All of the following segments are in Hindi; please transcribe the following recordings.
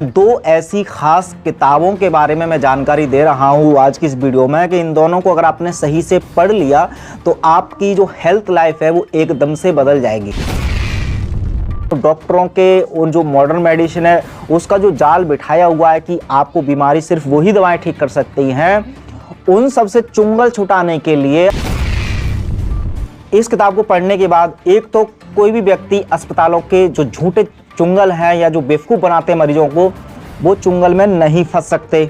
दो ऐसी खास किताबों के बारे में मैं जानकारी दे रहा हूँ आज की इस वीडियो में कि इन दोनों को अगर आपने सही से पढ़ लिया तो आपकी जो हेल्थ लाइफ है वो एकदम से बदल जाएगी। तो डॉक्टरों के उन जो मॉडर्न मेडिसिन है उसका जो जाल बिठाया हुआ है कि आपको बीमारी सिर्फ वही दवाएं ठीक कर सकती हैं, उन सबसे चुंगल छुटाने के लिए इस किताब को पढ़ने के बाद एक तो कोई भी व्यक्ति अस्पतालों के जो झूठे चुंगल हैं या जो बेवकूफ़ बनाते हैं मरीजों को, वो चुंगल में नहीं फंस सकते।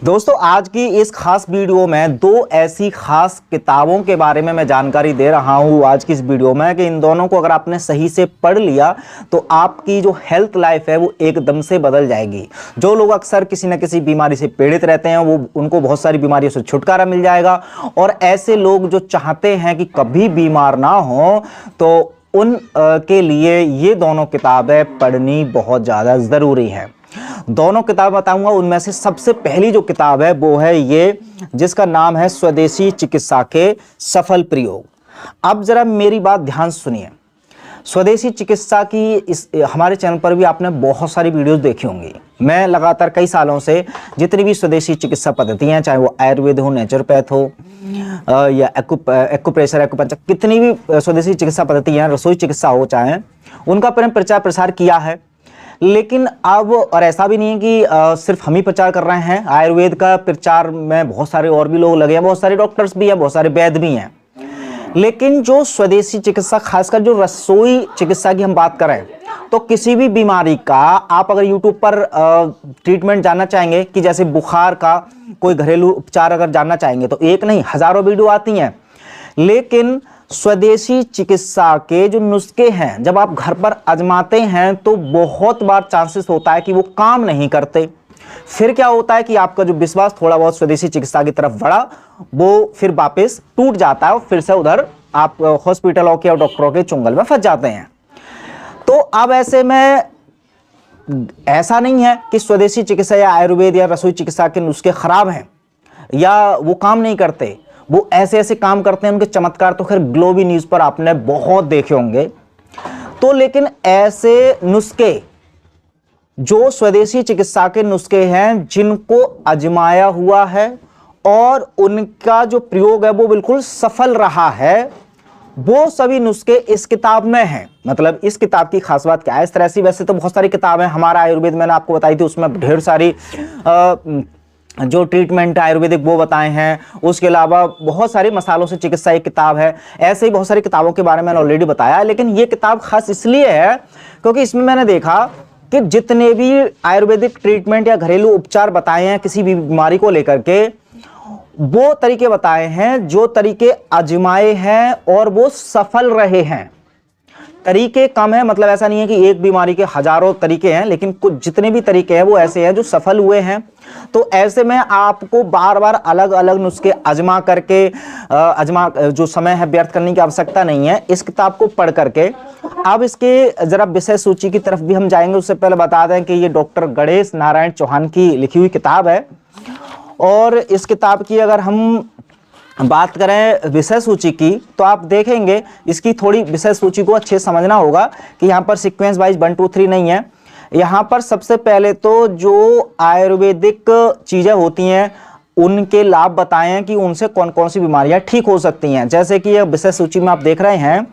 दोस्तों आज की इस खास वीडियो में दो ऐसी खास किताबों के बारे में मैं जानकारी दे रहा हूं आज की इस वीडियो में कि इन दोनों को अगर आपने सही से पढ़ लिया तो आपकी जो हेल्थ लाइफ है वो एकदम से बदल जाएगी। जो लोग अक्सर किसी न किसी बीमारी से पीड़ित रहते हैं वो उनको बहुत सारी बीमारियों से छुटकारा मिल जाएगा, और ऐसे लोग जो चाहते हैं कि कभी बीमार ना हो तो उन के लिए ये दोनों किताबें पढ़नी बहुत ज़्यादा ज़रूरी है। दोनों किताब बताऊंगा, उनमें से सबसे पहली जो किताब है वो है ये, जिसका नाम है स्वदेशी चिकित्सा के सफल प्रयोग। अब जरा मेरी बात ध्यान सुनिए। स्वदेशी चिकित्सा की इस हमारे चैनल पर भी आपने बहुत सारी वीडियोस देखी होंगी। मैं लगातार कई सालों से जितनी भी स्वदेशी चिकित्सा पद्धतियाँ हैं, चाहे वो आयुर्वेद हो, नेचुरोपैथ हो या एक्यूप्रेशर, एक्यूपंक्चर, कितनी भी स्वदेशी चिकित्सा पद्धतियाँ, रसोई चिकित्सा हो चाहे, उनका प्रचार प्रसार किया है। लेकिन अब और ऐसा भी नहीं है कि सिर्फ हम ही प्रचार कर रहे हैं। आयुर्वेद का प्रचार में बहुत सारे और भी लोग लगे हैं, बहुत सारे डॉक्टर्स भी हैं, बहुत सारे वैद्य भी हैं। लेकिन जो स्वदेशी चिकित्सा, खासकर जो रसोई चिकित्सा की हम बात करें, तो किसी भी बीमारी का आप अगर यूट्यूब पर ट्रीटमेंट जानना चाहेंगे, कि जैसे बुखार का कोई घरेलू उपचार अगर जानना चाहेंगे तो एक नहीं हजारों वीडियो आती हैं। लेकिन स्वदेशी चिकित्सा के जो नुस्खे हैं जब आप घर पर आजमाते हैं तो बहुत बार चांसेस होता है कि वो काम नहीं करते। फिर क्या होता है कि आपका जो विश्वास थोड़ा बहुत स्वदेशी चिकित्सा की तरफ बढ़ा वो फिर वापस टूट जाता है और फिर से उधर आप हॉस्पिटलों के और डॉक्टरों के चुंगल में फंस जाते हैं। तो अब ऐसे में ऐसा नहीं है कि स्वदेशी चिकित्सा या आयुर्वेद या रसोई चिकित्सा के नुस्खे खराब हैं या वो काम नहीं करते। वो ऐसे ऐसे काम करते हैं, उनके चमत्कार तो खैर ग्लोबी न्यूज़ पर आपने बहुत देखे होंगे। तो लेकिन ऐसे नुस्खे जो स्वदेशी चिकित्सा के नुस्खे हैं जिनको आजमाया हुआ है और उनका जो प्रयोग है वो बिल्कुल सफल रहा है, वो सभी नुस्खे इस किताब में हैं। मतलब इस किताब की खास बात क्या है? इस तरह से वैसे तो बहुत सारी किताबें, हमारा आयुर्वेद मैंने आपको बताई थी, उसमें ढेर सारी जो ट्रीटमेंट आयुर्वेदिक वो बताए हैं। उसके अलावा बहुत सारे मसालों से चिकित्सा एक किताब है। ऐसे ही बहुत सारी किताबों के बारे में मैंने ऑलरेडी बताया है, लेकिन ये किताब खास इसलिए है क्योंकि इसमें मैंने देखा कि जितने भी आयुर्वेदिक ट्रीटमेंट या घरेलू उपचार बताए हैं किसी भी बीमारी को लेकर के, वो तरीके बताए हैं जो तरीके आजमाए हैं और वो सफल रहे हैं। तरीके कम है, मतलब ऐसा नहीं है कि एक बीमारी के हजारों तरीके हैं, लेकिन कुछ जितने भी तरीके हैं वो ऐसे हैं जो सफल हुए हैं। तो ऐसे में आपको बार बार अलग अलग नुस्खे आजमा करके जो समय है व्यर्थ करने की आवश्यकता नहीं है इस किताब को पढ़ करके। अब इसके जरा विषय सूची की तरफ भी हम जाएंगे, उससे पहले बता दें कि ये डॉक्टर गणेश नारायण चौहान की लिखी हुई किताब है। और इस किताब की अगर हम बात करें विषय सूची की तो आप देखेंगे इसकी थोड़ी विषय सूची को अच्छे से समझना होगा कि यहाँ पर सीक्वेंस वाइज 1 2 3 नहीं है। यहाँ पर सबसे पहले तो जो आयुर्वेदिक चीज़ें होती हैं उनके लाभ बताए हैं कि उनसे कौन कौन सी बीमारियाँ ठीक हो सकती हैं। जैसे कि यह विषय सूची में आप देख रहे हैं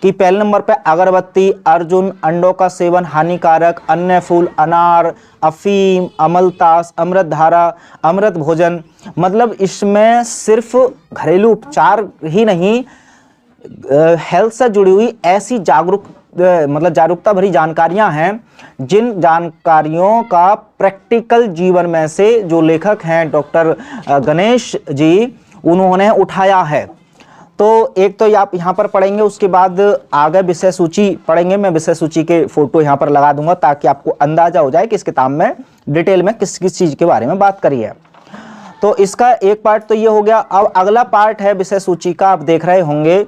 कि पहले नंबर पे अगरबत्ती, अर्जुन, अंडों का सेवन हानिकारक, अन्य फूल, अनार, अफीम, अमलतास, अमृतधारा, अमृत भोजन। मतलब इसमें सिर्फ घरेलू उपचार ही नहीं, हेल्थ से जुड़ी हुई ऐसी जागरूकता भरी जानकारियां हैं जिन जानकारियों का प्रैक्टिकल जीवन में से जो लेखक हैं डॉक्टर गणेश जी उन्होंने उठाया है। तो एक तो आप यहाँ पर पढ़ेंगे, उसके बाद आगे विषय सूची पढ़ेंगे। मैं विषय सूची के फोटो यहाँ पर लगा दूंगा ताकि आपको अंदाजा हो जाए कि इस किताब में डिटेल में किस किस चीज़ के बारे में बात करी है। तो इसका एक पार्ट तो ये हो गया। अब अगला पार्ट है विषय सूची का, आप देख रहे होंगे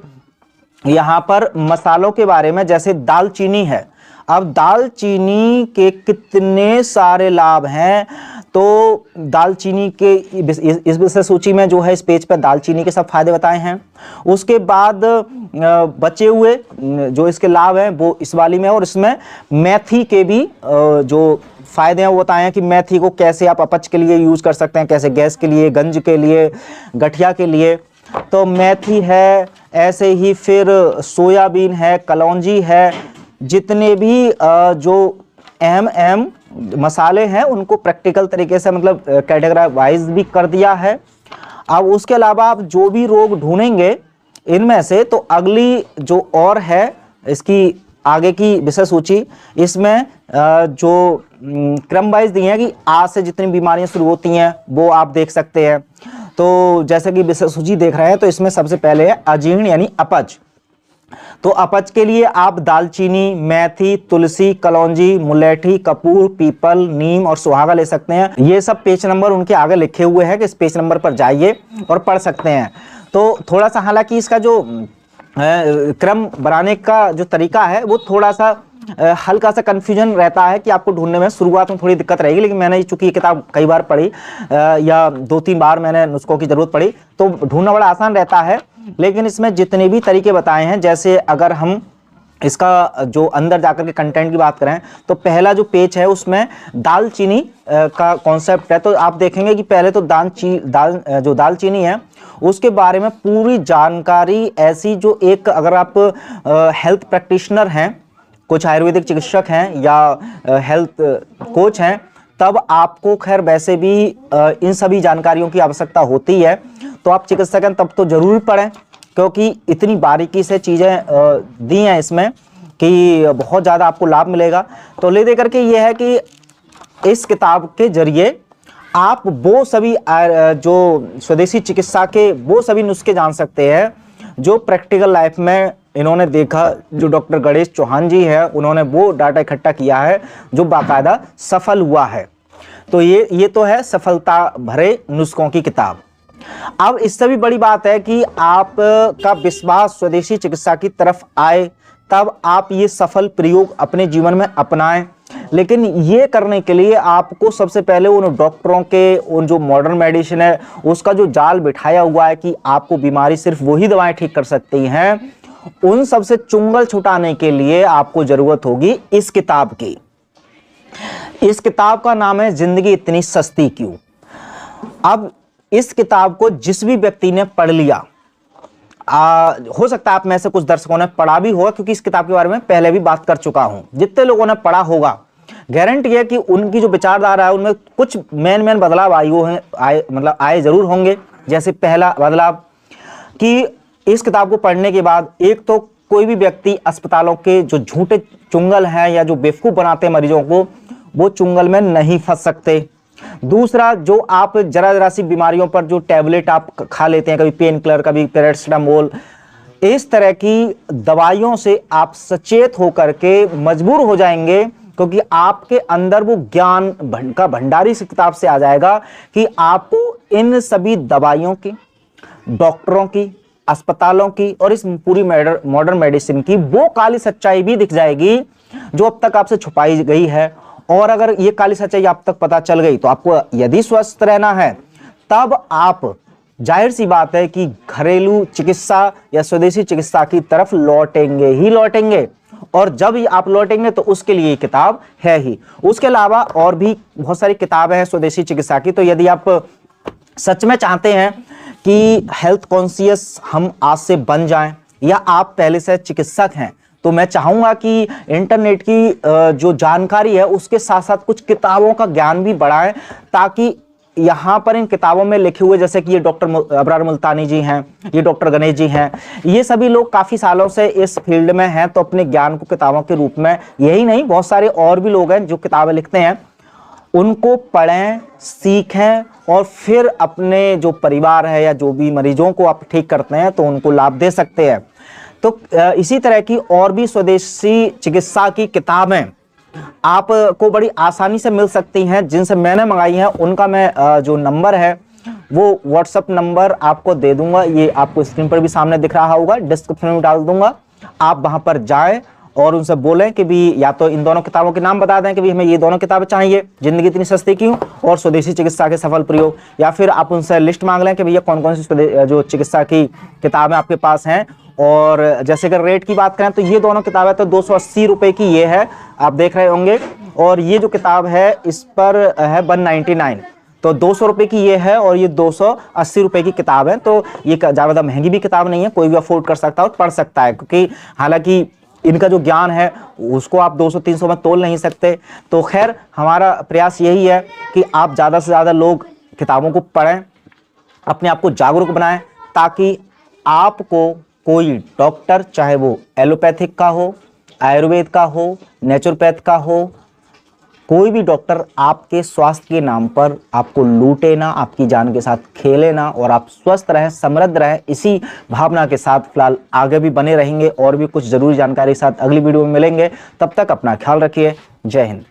यहाँ पर मसालों के बारे में। जैसे दालचीनी है, अब दालचीनी के कितने सारे लाभ हैं, तो दालचीनी के इस विषय सूची में जो है इस पेज पर दालचीनी के सब फायदे बताए हैं। उसके बाद बचे हुए जो इसके लाभ हैं वो इस वाली में, और इसमें मेथी के भी जो फायदे हैं वो बताए हैं कि मेथी को कैसे आप अपच के लिए यूज कर सकते हैं, कैसे गैस के लिए, गंज के लिए, गठिया के लिए। तो मेथी है, ऐसे ही फिर सोयाबीन है, कलौंजी है, जितने भी जो अहम मसाले हैं उनको प्रैक्टिकल तरीके से मतलब कैटेगराइज भी कर दिया है। अब उसके अलावा आप जो भी रोग ढूंढेंगे इनमें से, तो अगली जो और है इसकी आगे की विषय सूची, इसमें जो क्रम वाइज दिए हैं कि आज से जितनी बीमारियां शुरू होती हैं वो आप देख सकते हैं। तो जैसे कि विषय सूची देख रहे हैं, तो इसमें सबसे पहले है अजीर्ण यानी अपच। तो अपच के लिए आप दालचीनी, मेथी, तुलसी, कलौंजी, मुलेठी, कपूर, पीपल, नीम और सुहागा ले सकते हैं। ये सब पेज नंबर उनके आगे लिखे हुए हैं कि इस पेज नंबर पर जाइए और पढ़ सकते हैं। तो थोड़ा सा हालांकि इसका जो क्रम बनाने का जो तरीका है वो थोड़ा सा हल्का सा कंफ्यूजन रहता है कि आपको ढूंढने में शुरुआत में थोड़ी दिक्कत रहेगी, लेकिन मैंने चूंकि ये किताब कई बार पढ़ी या 2-3 बार मैंने नुस्खों की जरूरत पड़ी, तो ढूंढना बड़ा आसान रहता है। लेकिन इसमें जितने भी तरीके बताए हैं, जैसे अगर हम इसका जो अंदर जाकर के कंटेंट की बात करें, तो पहला जो पेज है उसमें दालचीनी का कॉन्सेप्ट है। तो आप देखेंगे कि पहले तो जो दालचीनी है उसके बारे में पूरी जानकारी ऐसी, जो एक अगर आप हेल्थ प्रैक्टिशनर हैं, कुछ आयुर्वेदिक चिकित्सक हैं या हेल्थ कोच हैं, तब आपको खैर वैसे भी इन सभी जानकारियों की आवश्यकता होती है। तो आप चिकित्सक हैं तब तो जरूर पढ़ें, क्योंकि इतनी बारीकी से चीज़ें दी हैं इसमें कि बहुत ज़्यादा आपको लाभ मिलेगा। तो ले दे करके ये है कि इस किताब के जरिए आप वो सभी जो स्वदेशी चिकित्सा के वो सभी नुस्खे जान सकते हैं जो प्रैक्टिकल लाइफ में इन्होंने देखा। जो डॉक्टर गणेश चौहान जी है उन्होंने वो डाटा इकट्ठा किया है जो बाकायदा सफल हुआ है। तो ये तो है सफलता भरे नुस्खों की किताब। अब इससे भी बड़ी बात है कि आपका विश्वास स्वदेशी चिकित्सा की तरफ आए, तब आप ये सफल प्रयोग अपने जीवन में अपनाएं। लेकिन ये करने के लिए आपको सबसे पहले उन डॉक्टरों के, उन जो मॉडर्न मेडिसिन है उसका जो जाल बिठाया हुआ है कि आपको बीमारी सिर्फ वही दवाएं ठीक कर सकती हैं, उन सबसे चुंगल छुटाने के लिए आपको जरूरत होगी इस किताब की। इस किताब का नाम है जिंदगी इतनी सस्ती क्यों। अब इस किताब को जिस भी व्यक्ति ने पढ़ लिया, हो सकता है आप में से कुछ दर्शकों ने पढ़ा भी होगा, क्योंकि इस किताब के बारे में पहले भी बात कर चुका हूं। जितने लोगों ने पढ़ा होगा, गारंटी है कि उनकी जो विचारधारा है उनमें कुछ मेन बदलाव आए जरूर होंगे। जैसे पहला बदलाव कि इस किताब को पढ़ने के बाद एक तो कोई भी व्यक्ति अस्पतालों के जो झूठे चुंगल हैं या जो बेवकूफ बनाते हैं मरीजों को, वो चुंगल में नहीं फंस सकते। दूसरा, जो आप जरा सी बीमारियों पर जो टैबलेट आप खा लेते हैं, कभी पेन किलर, कभी पैरासिटामोल, इस तरह की दवाइयों से आप सचेत होकर के मजबूर हो जाएंगे, क्योंकि आपके अंदर वो ज्ञान का भंडार इस किताब से आ जाएगा कि आपको इन सभी दवाइयों की, डॉक्टरों की, अस्पतालों की और इस पूरी मॉडर्न मेडिसिन की वो काली सच्चाई भी दिख जाएगी जो अब तक आपसे छुपाई गई है। और अगर ये काली सच्चाई आप तक पता चल गई, तो आपको यदि स्वस्थ रहना है, तब आप जाहिर सी बात है कि घरेलू चिकित्सा या स्वदेशी चिकित्सा की तरफ लौटेंगे ही लौटेंगे। और जब आप लौटेंगे तो उसके लिए किताब है ही। उसके अलावा और भी बहुत सारी किताबें हैं स्वदेशी चिकित्सा की। तो यदि आप सच में चाहते हैं कि हेल्थ कॉन्शियस हम आज से बन जाएं, या आप पहले से चिकित्सक हैं, तो मैं चाहूंगा कि इंटरनेट की जो जानकारी है उसके साथ साथ कुछ किताबों का ज्ञान भी बढ़ाएं, ताकि यहाँ पर इन किताबों में लिखे हुए, जैसे कि ये डॉक्टर अबरार मुल्तानी जी हैं, ये डॉक्टर गणेश जी हैं, ये सभी लोग काफ़ी सालों से इस फील्ड में हैं, तो अपने ज्ञान को किताबों के रूप में, यही नहीं बहुत सारे और भी लोग हैं जो किताबें लिखते हैं, उनको पढ़ें, सीखें और फिर अपने जो परिवार है या जो भी मरीजों को आप ठीक करते हैं तो उनको लाभ दे सकते हैं। तो इसी तरह की और भी स्वदेशी चिकित्सा की किताबें आपको बड़ी आसानी से मिल सकती हैं। जिनसे मैंने मंगाई हैं उनका मैं जो नंबर है वो व्हाट्सएप नंबर आपको दे दूंगा, ये आपको स्क्रीन पर भी सामने दिख रहा होगा, डिस्क्रिप्शन में डाल दूंगा। आप वहां पर जाएं और उनसे बोलें कि भी या तो इन दोनों किताबों के नाम बता दें कि भी हमें ये दोनों किताबें चाहिए, जिंदगी इतनी सस्ती क्यों और स्वदेशी चिकित्सा के सफल प्रयोग, या फिर आप उनसे लिस्ट मांग लें कि भैया कौन कौन सी जो चिकित्सा की किताबें आपके पास हैं। और जैसे अगर रेट की बात करें तो ये दोनों किताबें तो 280 रुपये की ये है, आप देख रहे होंगे, और ये जो किताब है इस पर है 199, तो 200 रुपये की ये है और ये 280 रुपये की किताब है। तो ये ज़्यादा महंगी भी किताब नहीं है, कोई भी अफोर्ड कर सकता है और पढ़ सकता है, क्योंकि हालांकि इनका जो ज्ञान है उसको आप 200-300 में तोल नहीं सकते। तो खैर हमारा प्रयास यही है कि आप ज़्यादा से ज़्यादा लोग किताबों को पढ़ें, अपने आप को जागरूक बनाएं, ताकि आपको कोई डॉक्टर, चाहे वो एलोपैथिक का हो, आयुर्वेद का हो, नेचुरोपैथ का हो, कोई भी डॉक्टर आपके स्वास्थ्य के नाम पर आपको लूटे ना, आपकी जान के साथ खेले ना, और आप स्वस्थ रहें, समृद्ध रहें, इसी भावना के साथ फिलहाल आगे भी बने रहेंगे और भी कुछ ज़रूरी जानकारी के साथ अगली वीडियो में मिलेंगे। तब तक अपना ख्याल रखिए। जय हिंद।